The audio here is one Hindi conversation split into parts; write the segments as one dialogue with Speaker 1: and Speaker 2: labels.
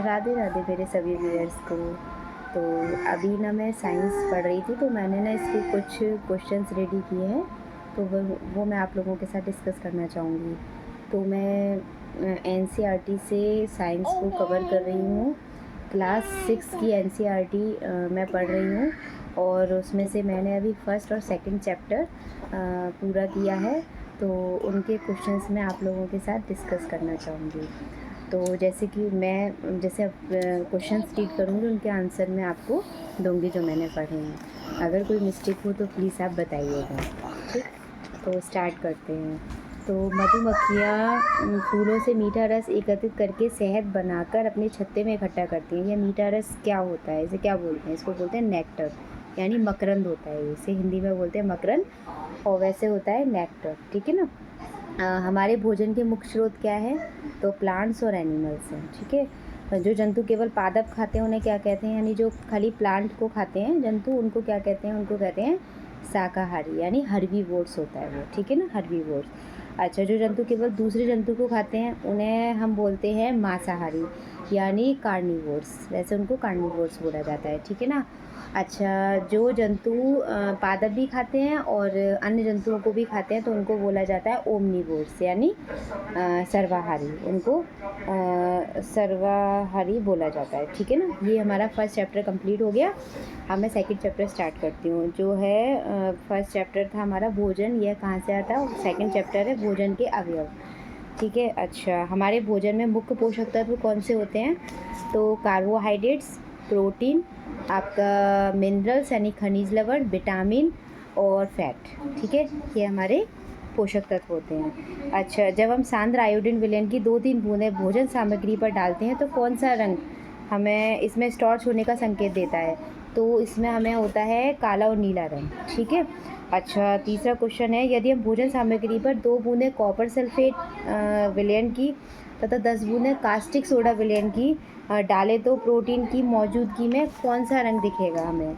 Speaker 1: राधे राधे मेरे सभी व्यूअर्स को। तो अभी ना मैं साइंस पढ़ रही थी, तो मैंने ना इसके कुछ क्वेश्चंस रेडी किए हैं, तो वो मैं आप लोगों के साथ डिस्कस करना चाहूँगी। तो मैं एनसीईआरटी से साइंस को कवर कर रही हूँ। क्लास 6 की एनसीईआरटी मैं पढ़ रही हूँ, और उसमें से मैंने अभी फर्स्ट और सेकंड चैप्टर पूरा किया है। तो उनके क्वेश्चंस मैं आप लोगों के साथ डिस्कस करना चाहूँगी। तो जैसे कि मैं जैसे अब क्वेश्चंस रीड करूँगी, उनके आंसर मैं आपको दूँगी जो मैंने पढ़े हैं। अगर कोई मिस्टेक हो तो प्लीज़ आप बताइएगा, ठीक। तो स्टार्ट करते हैं। तो मधुमक्खियाँ फूलों से मीठा रस एकत्रित करके शहद बनाकर अपने छत्ते में इकट्ठा करती हैं। यह मीठा रस क्या होता है, इसे क्या बोलते हैं? इसको बोलते हैं नेक्टर, यानी मकरंद होता है। इसे हिंदी में बोलते हैं मकरंद, और वैसे होता है नेक्टर, ठीक है ना। हमारे भोजन के मुख्य स्रोत क्या है? तो प्लांट्स और एनिमल्स हैं, ठीक है। जो जंतु केवल पादप खाते हैं उन्हें क्या कहते हैं? यानी जो खाली प्लांट को खाते हैं जंतु, उनको क्या कहते हैं? उनको कहते हैं शाकाहारी, यानी हर्बीवोर्स होता है वो, ठीक है ना, हर्बीवोर्स। अच्छा, जो जंतु केवल दूसरे जंतु को खाते हैं उन्हें हम बोलते हैं मांसाहारी, यानी कार्निवोर्स। वैसे उनको कार्निवोर्स बोला जाता है, ठीक है ना। अच्छा, जो जंतु पादप भी खाते हैं और अन्य जंतुओं को भी खाते हैं तो उनको बोला जाता है ओमनीवोर्स, यानी सर्वाहारी। उनको सर्वाहारी बोला जाता है, ठीक है ना। ये हमारा फर्स्ट चैप्टर कंप्लीट हो गया। अब मैं सेकंड चैप्टर स्टार्ट करती हूँ, जो है फर्स्ट चैप्टर था हमारा भोजन, यह कहाँ से आता है, और सेकंड चैप्टर है भोजन के अवयव, ठीक है। अच्छा, हमारे भोजन में मुख्य पोषक तत्व कौन से होते हैं? तो कार्बोहाइड्रेट्स, प्रोटीन, आपका मिनरल्स यानी खनिज लवण, विटामिन और फैट, ठीक है। ये हमारे पोषक तत्व होते हैं। अच्छा, जब हम सांद्र आयोडीन विलयन की 2-3 बूंदें भोजन सामग्री पर डालते हैं तो कौन सा रंग हमें इसमें स्टार्च होने का संकेत देता है? तो इसमें हमें होता है काला और नीला रंग, ठीक है। अच्छा, तीसरा क्वेश्चन है, यदि हम भोजन सामग्री पर 2 बूंदें कॉपर सल्फेट विलयन की तथा 10 बूंदें कास्टिक सोडा विलयन की डालें तो प्रोटीन की मौजूदगी में कौन सा रंग दिखेगा हमें?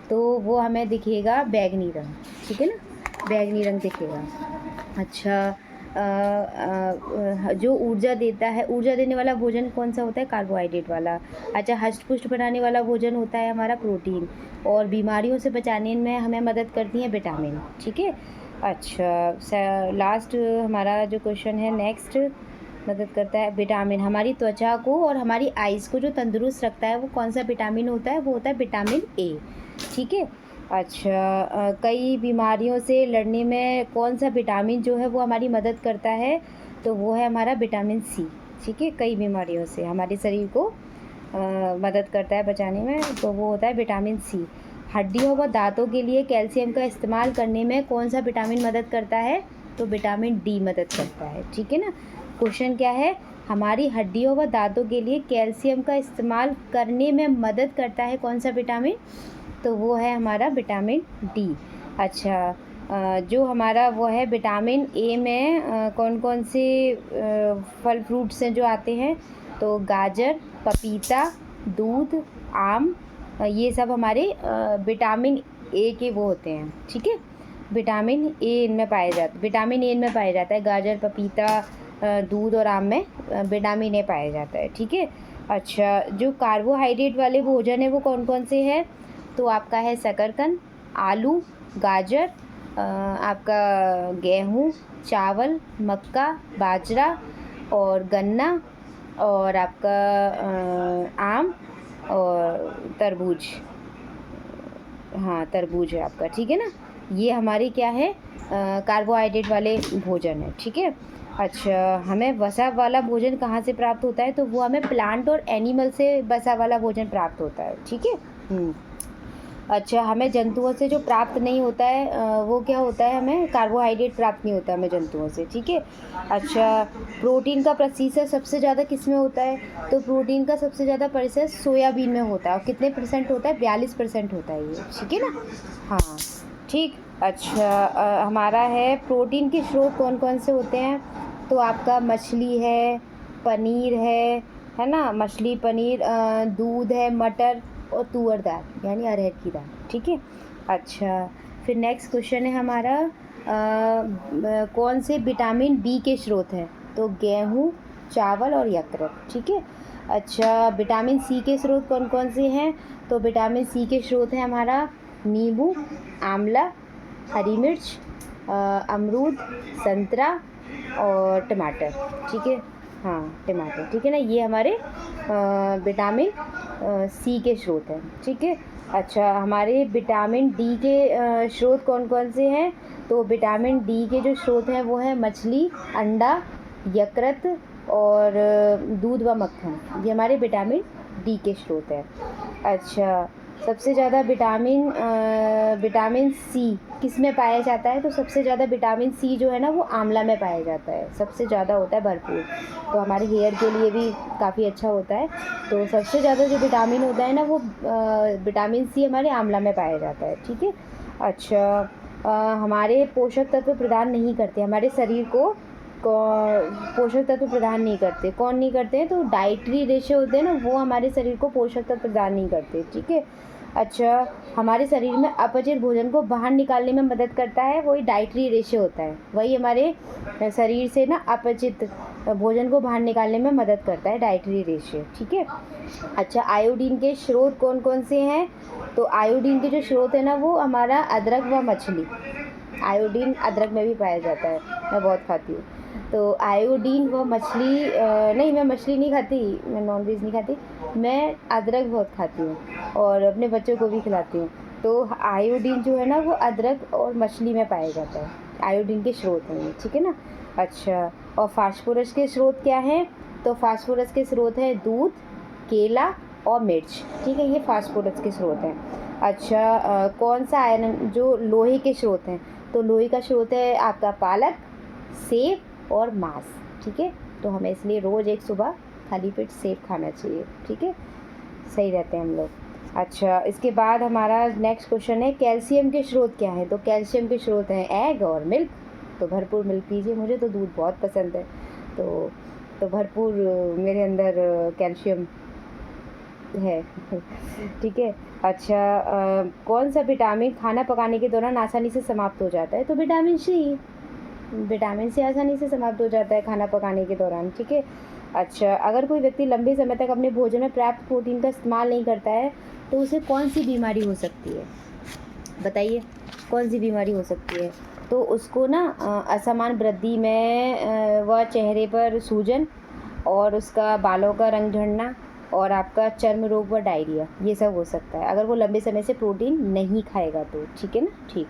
Speaker 1: तो वो हमें दिखेगा बैंगनी रंग, ठीक है ना, बैंगनी रंग दिखेगा। अच्छा, जो ऊर्जा देता है, ऊर्जा देने वाला भोजन कौन सा होता है? कार्बोहाइड्रेट वाला। अच्छा, हष्ट पुष्ट बनाने वाला भोजन होता है हमारा प्रोटीन, और बीमारियों से बचाने में हमें मदद करती हैं विटामिन, ठीक है। अच्छा, लास्ट हमारा जो क्वेश्चन है नेक्स्ट, मदद करता है विटामिन, हमारी त्वचा को और हमारी आइज़ को जो तंदुरुस्त रखता है वो कौन सा विटामिन होता है? वो होता है विटामिन ए, ठीक है। अच्छा, कई बीमारियों से लड़ने में कौन सा विटामिन जो है वो हमारी मदद करता है? तो वो है हमारा विटामिन सी, ठीक है। कई बीमारियों से हमारे शरीर को मदद करता है बचाने में, तो वो होता है विटामिन सी। हड्डियों व दांतों के लिए कैल्शियम का इस्तेमाल करने में कौन सा विटामिन मदद करता है? तो विटामिन डी मदद करता है, ठीक है ना। क्वेश्चन क्या है? हमारी हड्डियों व दांतों के लिए कैल्शियम का इस्तेमाल करने में मदद करता है कौन सा विटामिन? तो वो है हमारा विटामिन डी। अच्छा, जो हमारा वो है विटामिन ए में कौन कौन से फल फ्रूट्स हैं जो आते हैं? तो गाजर, पपीता, दूध, आम, ये सब हमारे विटामिन ए के वो होते हैं, ठीक है। विटामिन ए इनमें पाया जाता है। गाजर, पपीता, दूध और आम में विटामिन ए पाया जाता है, ठीक है। अच्छा, जो कार्बोहाइड्रेट वाले भोजन है वो कौन कौन से हैं? तो आपका है शकरकंद, आलू, गाजर, आपका गेहूँ, चावल, मक्का, बाजरा और गन्ना, और आपका आम और तरबूज। हाँ, तरबूज है आपका, ठीक है ना। ये हमारी क्या है? कार्बोहाइड्रेट वाले भोजन है, ठीक है। अच्छा, हमें वसा वाला भोजन कहाँ से प्राप्त होता है? तो वो हमें प्लांट और एनिमल से वसा वाला भोजन प्राप्त होता है, ठीक है। अच्छा, हमें जंतुओं से जो प्राप्त नहीं होता है वो क्या होता है? हमें कार्बोहाइड्रेट प्राप्त नहीं होता हमें जंतुओं से, ठीक है। अच्छा, प्रोटीन का प्रतिशत सबसे ज़्यादा किस में होता है? तो प्रोटीन का सबसे ज़्यादा प्रतिशत सोयाबीन में होता है, और कितने % होता है? 42% होता है ये, ठीक है ना। हाँ, ठीक। अच्छा, हमारा है प्रोटीन के स्रोत कौन कौन से होते हैं? तो आपका मछली है, पनीर है ना, मछली, पनीर, दूध है, मटर और तुअर दाल यानी अरहर की दाल, ठीक है। अच्छा, फिर नेक्स्ट क्वेश्चन है हमारा, कौन से विटामिन बी के स्रोत हैं? तो गेहूँ, चावल और यकृत, ठीक है। अच्छा, विटामिन सी के स्रोत कौन कौन से हैं? तो विटामिन सी के स्रोत हैं हमारा नींबू, आंवला, हरी मिर्च, अमरूद, संतरा और टमाटर, ठीक है। हाँ, टमाटर, ठीक है ना। ये हमारे विटामिन सी के स्रोत हैं, ठीक है। अच्छा, हमारे विटामिन डी के स्रोत कौन कौन से हैं? तो विटामिन डी के जो स्रोत हैं वो है मछली, अंडा, यकृत और दूध व मक्खन। ये हमारे विटामिन डी के स्रोत हैं। अच्छा, सबसे ज़्यादा विटामिन सी किस में पाया जाता है? तो सबसे ज़्यादा विटामिन सी जो है ना वो आंवला में पाया जाता है, सबसे ज़्यादा होता है भरपूर। तो हमारे हेयर के लिए भी काफ़ी अच्छा होता है। तो सबसे ज़्यादा जो विटामिन होता है ना वो विटामिन सी हमारे आंवला में पाया जाता है, ठीक है। अच्छा, हमारे पोषक तत्व प्रदान नहीं करते हमारे शरीर को, पोषक तत्व प्रदान नहीं करते। कौन नहीं करते हैं? तो डाइटरी रेशे होते हैं ना, वो हमारे शरीर को पोषक तत्व प्रदान नहीं करते, ठीक है। अच्छा, हमारे शरीर में अपचित भोजन को बाहर निकालने में मदद करता है, वही डाइटरी रेशे होता है, वही हमारे शरीर से ना अपचित भोजन को बाहर निकालने में मदद करता है, डाइटरी रेशे, ठीक है। अच्छा, आयोडीन के स्रोत कौन कौन से हैं? तो आयोडीन के जो स्रोत है ना वो हमारा अदरक व मछली। आयोडीन अदरक में भी पाया जाता है, मैं बहुत खाती हूँ। तो आयोडीन व मछली नहीं, मैं मछली नहीं खाती, मैं नॉनवेज नहीं खाती, मैं अदरक बहुत खाती हूँ और अपने बच्चों को भी खिलाती हूँ। तो आयोडीन जो है ना वो अदरक और मछली में पाया जाता है, आयोडीन के स्रोत हैं, ठीक है ना। अच्छा, और फास्फोरस के स्रोत क्या हैं? तो फास्फोरस के स्रोत हैं दूध, केला और मिर्च, ठीक है। ये फास्फोरस के स्रोत हैं। अच्छा, कौन सा आयरन जो लोहे के स्रोत हैं? तो लोहे का स्रोत है आपका पालक, सेब और मांस, ठीक है। तो हमें इसलिए रोज़ एक सुबह खाली पेट सेब खाना चाहिए, ठीक है, सही रहते हैं हम लोग। अच्छा, इसके बाद हमारा नेक्स्ट क्वेश्चन है कैल्शियम के स्रोत क्या हैं? तो कैल्शियम के स्रोत हैं एग और मिल्क। तो भरपूर मिल्क पीजिए, मुझे तो दूध बहुत पसंद है, तो भरपूर मेरे अंदर कैल्शियम है ठीक है। अच्छा, कौन सा विटामिन खाना पकाने के दौरान आसानी से समाप्त हो जाता है? तो विटामिन सी, विटामिन सी आसानी से समाप्त हो जाता है खाना पकाने के दौरान, ठीक है। अच्छा, अगर कोई व्यक्ति लंबे समय तक अपने भोजन में पर्याप्त प्रोटीन का इस्तेमाल नहीं करता है तो उसे कौन सी बीमारी हो सकती है? बताइए, कौन सी बीमारी हो सकती है? तो उसको ना असमान वृद्धि में व चेहरे पर सूजन और उसका बालों का रंग झड़ना और आपका चर्म रोग व डायरिया, ये सब हो सकता है अगर वो लंबे समय से प्रोटीन नहीं खाएगा तो, ठीक है ना। ठीक,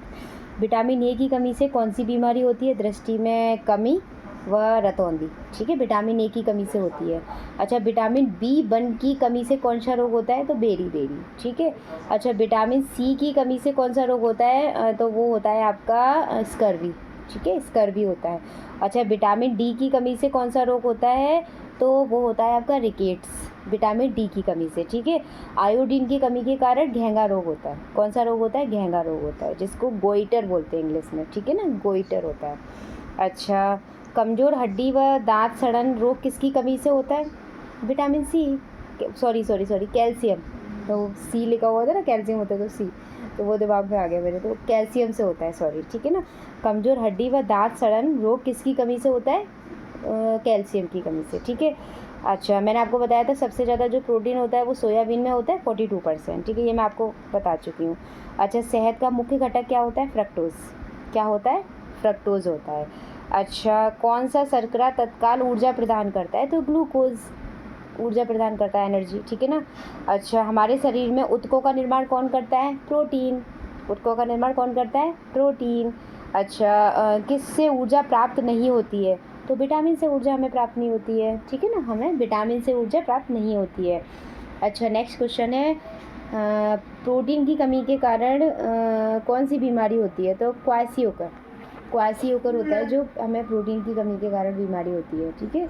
Speaker 1: विटामिन ए की कमी से कौन सी बीमारी होती है? दृष्टि में कमी व रतौंधी, ठीक है, विटामिन ए की कमी से होती है। अच्छा, विटामिन बी1 की कमी से कौन सा रोग होता है? तो बेरी, ठीक है। अच्छा, विटामिन सी की कमी से कौन सा रोग होता है? तो वो होता है आपका स्कर्वी, ठीक है, स्कर्वी होता है। अच्छा, विटामिन डी की कमी से कौन सा रोग होता है? तो वो होता है आपका रिकेट्स, विटामिन डी की कमी से, ठीक है। आयोडीन की कमी के कारण घेंगा रोग होता है। कौन सा रोग होता है? घेंगा रोग होता है, जिसको गोइटर बोलते हैं इंग्लिश में, ठीक है ना, गोइटर होता है। अच्छा, कमज़ोर हड्डी व दांत सड़न रोग किसकी कमी से होता है? विटामिन सी, सॉरी कैल्शियम, तो सी लिखा हुआ था ना, कैल्शियम होता है तो सी, तो वो दिमाग में आ गया मेरे, तो कैल्शियम से होता है, सॉरी, ठीक है ना। कमज़ोर हड्डी व दांत सड़न रोग किसकी कमी से होता है? कैल्शियम की कमी से, ठीक है। अच्छा, मैंने आपको बताया था सबसे ज़्यादा जो प्रोटीन होता है वो सोयाबीन में होता है 42%, ठीक है, ये मैं आपको बता चुकी हूँ। अच्छा, शहद का मुख्य घटक क्या होता है? फ्रक्टोज़, क्या होता है? फ्रक्टोज़ होता है। अच्छा, कौन सा शर्करा तत्काल ऊर्जा प्रदान करता है? तो ग्लूकोज़ ऊर्जा प्रदान करता है, एनर्जी, ठीक है ना। अच्छा, हमारे शरीर में ऊतकों का निर्माण कौन करता है? प्रोटीन, ऊतकों का निर्माण कौन करता है? प्रोटीन। अच्छा, किससे ऊर्जा प्राप्त नहीं होती है? तो विटामिन से ऊर्जा हमें प्राप्त नहीं होती है, ठीक है ना, हमें विटामिन से ऊर्जा प्राप्त नहीं होती है। अच्छा, नेक्स्ट क्वेश्चन है प्रोटीन की कमी के कारण कौन सी बीमारी होती है? तो क्वासियोकर होता है जो हमें प्रोटीन की कमी के कारण बीमारी होती है, ठीक है।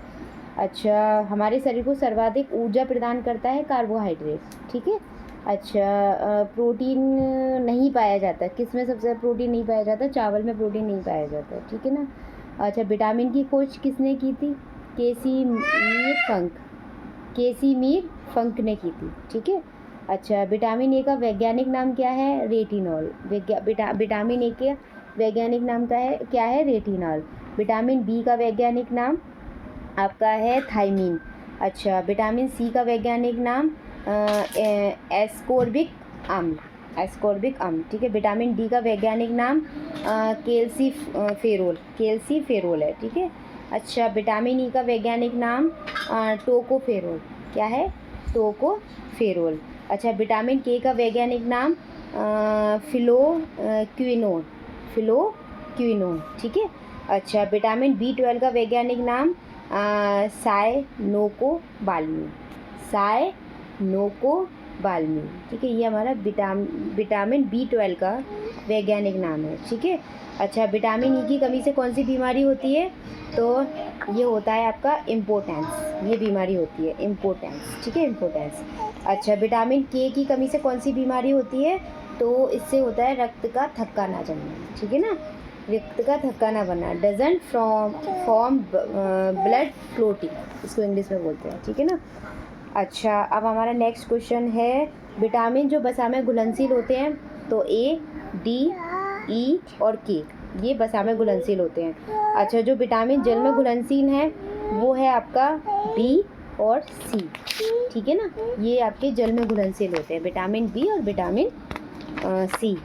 Speaker 1: अच्छा, हमारे शरीर को सर्वाधिक ऊर्जा प्रदान करता है कार्बोहाइड्रेट, ठीक है। अच्छा, प्रोटीन नहीं पाया जाता, किस में सबसे ज़्यादा प्रोटीन नहीं पाया जाता? चावल में प्रोटीन नहीं पाया जाता, ठीक है ना। अच्छा, विटामिन की खोज किसने की थी? केसी मीर फंक ने की थी, ठीक है। अच्छा, विटामिन ए का वैज्ञानिक नाम क्या है? रेटिनॉल। विटामिन ए के वैज्ञानिक नाम क्या है? रेटिनॉल। विटामिन बी का वैज्ञानिक नाम आपका है थायमीन। अच्छा, विटामिन सी का वैज्ञानिक नाम एस्कोर्बिक अम्ल, एस्कोर्बिक अम्ल, ठीक है। विटामिन डी का वैज्ञानिक नाम कैल्सीफेरोल है, ठीक है। अच्छा, विटामिन ई का वैज्ञानिक नाम टोकोफेरोल, क्या है? टोकोफेरोल। अच्छा, विटामिन के का वैज्ञानिक नाम फिलोक्विनोन, ठीक है। अच्छा, विटामिन B12 का वैज्ञानिक नाम सायनोकोबाल्मिन, ठीक है। ये हमारा विटामिन B12 का वैज्ञानिक नाम है, ठीक है। अच्छा, विटामिन ई की कमी से कौन सी बीमारी होती है? तो ये होता है आपका इम्पोर्टेंस, ये बीमारी होती है इम्पोर्टेंस, ठीक है, इम्पोर्टेंस। अच्छा, विटामिन के की कमी से कौन सी बीमारी होती है? तो इससे होता है रक्त का थक्का ना जमना, ठीक है ना, रक्त का थक्का ना बनना, डजंट फॉर्म ब्लड क्लोटिंग, इसको इंग्लिश में बोलते हैं, ठीक है ना। अच्छा, अब हमारा नेक्स्ट क्वेश्चन है, विटामिन जो वसा में घुलनशील होते हैं, तो ए, डी, ई और के, ये वसा में घुलनशील होते हैं। अच्छा, जो विटामिन जल में घुलनशील हैं वो है आपका बी और सी, ठीक है ना, ये आपके जल में घुलनशील होते हैं, विटामिन बी और विटामिन सी,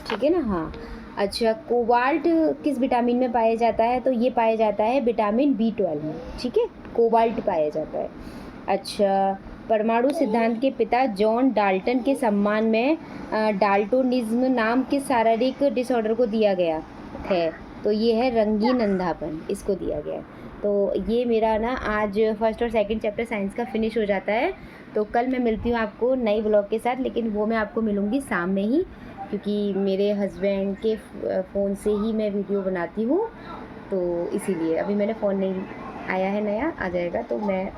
Speaker 1: ठीक है ना। हाँ। अच्छा, कोबाल्ट किस विटामिन में पाया जाता है? तो ये पाया जाता है विटामिन B12 में, ठीक है, कोबाल्ट पाया जाता है। अच्छा, परमाणु सिद्धांत के पिता जॉन डाल्टन के सम्मान में डाल्टोनिज्म नाम के शारीरिक डिसऑर्डर को दिया गया है? तो ये है रंगीन अंधापन, इसको दिया गया है। तो ये मेरा ना आज फर्स्ट और सेकंड चैप्टर साइंस का फिनिश हो जाता है। तो कल मैं मिलती हूँ आपको नई ब्लॉग के साथ, लेकिन वो मैं आपको मिलूँगी शाम में ही, क्योंकि मेरे हस्बैंड के फ़ोन से ही मैं वीडियो बनाती हूँ, तो इसीलिए अभी मैंने फ़ोन नहीं आया है, नया आ जाएगा तो मैं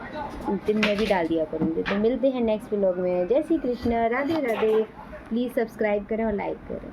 Speaker 1: दिन में भी डाल दिया करूँगी। तो मिलते हैं नेक्स्ट ब्लॉग में। जय श्री कृष्ण, राधे राधे। प्लीज़ सब्सक्राइब करें और लाइक करें।